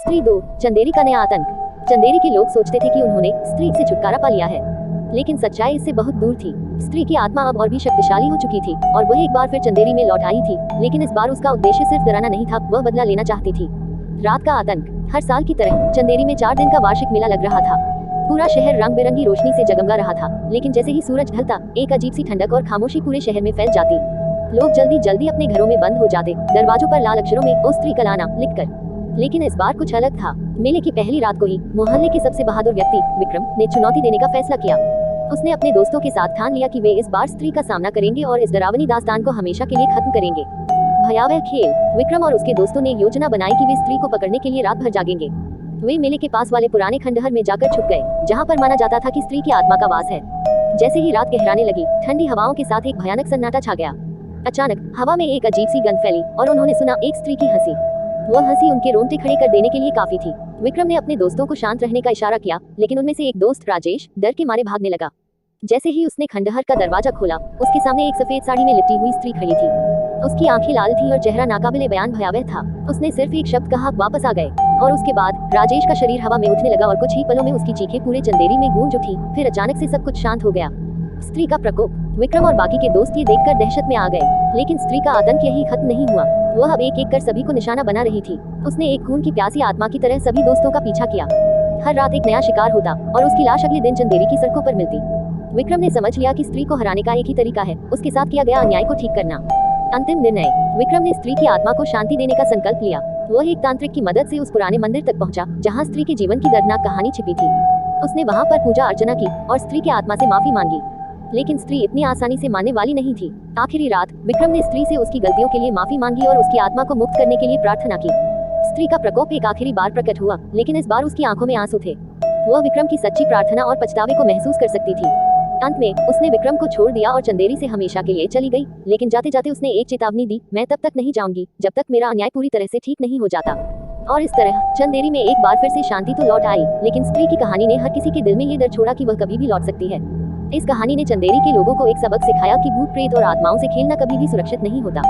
स्त्री 2, चंदेरी का नया आतंक। चंदेरी के लोग सोचते थे कि उन्होंने स्त्री से छुटकारा पा लिया है, लेकिन सच्चाई इससे बहुत दूर थी। स्त्री की आत्मा अब और भी शक्तिशाली हो चुकी थी और वह एक बार फिर चंदेरी में लौट आई थी, लेकिन इस बार उसका उद्देश्य सिर्फ डराना नहीं था, वह बदला लेना चाहती थी। रात का आतंक। हर साल की तरह चंदेरी में 4 दिन का वार्षिक मेला लग रहा था। पूरा शहर रंग बिरंगी रोशनी से जगमगा रहा था, लेकिन जैसे ही सूरज ढलता, एक अजीब सी ठंडक और खामोशी पूरे शहर में फैल जाती। लोग जल्दी जल्दी अपने घरों में बंद हो जाते, दरवाजों पर लाल अक्षरों में "ओ स्त्री कलाना" लिखकर। लेकिन इस बार कुछ अलग था। मेले की पहली रात को ही मोहल्ले के सबसे बहादुर व्यक्ति विक्रम ने चुनौती देने का फैसला किया। उसने अपने दोस्तों के साथ ठान लिया कि वे इस बार स्त्री का सामना करेंगे और इस डरावनी दास्तान को हमेशा के लिए खत्म करेंगे। भयावह खेल। विक्रम और उसके दोस्तों ने योजना बनाई कि वे स्त्री को पकड़ने के लिए रात भर जागेंगे। वे मेले के पास वाले पुराने खंडहर में जाकर छुप गए, जहाँ पर माना जाता था कि स्त्री की आत्मा का वास है। जैसे ही रात गहराने लगी, ठंडी हवाओं के साथ एक भयानक सन्नाटा छा गया। अचानक हवा में एक अजीब सी गंध फैली और उन्होंने सुना एक स्त्री की हंसी। वह हंसी उनके रोंगटे खड़े कर देने के लिए काफी थी। विक्रम ने अपने दोस्तों को शांत रहने का इशारा किया, लेकिन उनमें से एक दोस्त राजेश डर के मारे भागने लगा। जैसे ही उसने खंडहर का दरवाजा खोला, उसके सामने एक सफेद साड़ी में लिपटी हुई स्त्री खड़ी थी। उसकी आंखें लाल थी और चेहरा नाकाबिले बयान भयावह था। उसने सिर्फ एक शब्द कहा, "वापस आ गए", और उसके बाद राजेश का शरीर हवा में उठने लगा और कुछ ही पलों में उसकी चीखें पूरे चंदेरी में गूंज उठी। फिर अचानक से सब कुछ शांत हो गया। स्त्री का प्रकोप। विक्रम और बाकी के दोस्त ये देखकर दहशत में आ गए, लेकिन स्त्री का आतंक यही खत्म नहीं हुआ। वह अब एक एक कर सभी को निशाना बना रही थी। उसने एक खून की प्यासी आत्मा की तरह सभी दोस्तों का पीछा किया। हर रात एक नया शिकार होता और उसकी लाश अगले दिन चंदेरी की सड़कों पर मिलती। विक्रम ने समझ लिया कि स्त्री को हराने का एक ही तरीका है, उसके साथ किया गया अन्याय को ठीक करना। अंतिम निर्णय। विक्रम ने स्त्री की आत्मा को शांति देने का संकल्प लिया। वह एक तांत्रिक की मदद से उस पुराने मंदिर तक पहुंचा, जहां स्त्री के जीवन की दर्दनाक कहानी छिपी थी। उसने वहां पर पूजा अर्चना की और स्त्री की आत्मा से माफी मांगी, लेकिन स्त्री इतनी आसानी से मानने वाली नहीं थी। आखिरी रात विक्रम ने स्त्री से उसकी गलतियों के लिए माफी मांगी और उसकी आत्मा को मुक्त करने के लिए प्रार्थना की। स्त्री का प्रकोप एक आखिरी बार प्रकट हुआ, लेकिन इस बार उसकी आंखों में आंसू थे। वह विक्रम की सच्ची प्रार्थना और पछतावे को महसूस कर सकती थी। अंत में उसने विक्रम को छोड़ दिया और चंदेरी से हमेशा के लिए चली गई, लेकिन जाते जाते उसने एक चेतावनी दी, "मैं तब तक नहीं जाऊंगी जब तक मेरा अन्याय पूरी तरह से ठीक नहीं हो जाता"। और इस तरह चंदेरी में एक बार फिर से शांति तो लौट आई, लेकिन स्त्री की कहानी ने हर किसी के दिल में ये डर छोड़ा कि वह कभी भी लौट सकती है। इस कहानी ने चंदेरी के लोगों को एक सबक सिखाया कि भूत प्रेत और आत्माओं से खेलना कभी भी सुरक्षित नहीं होता।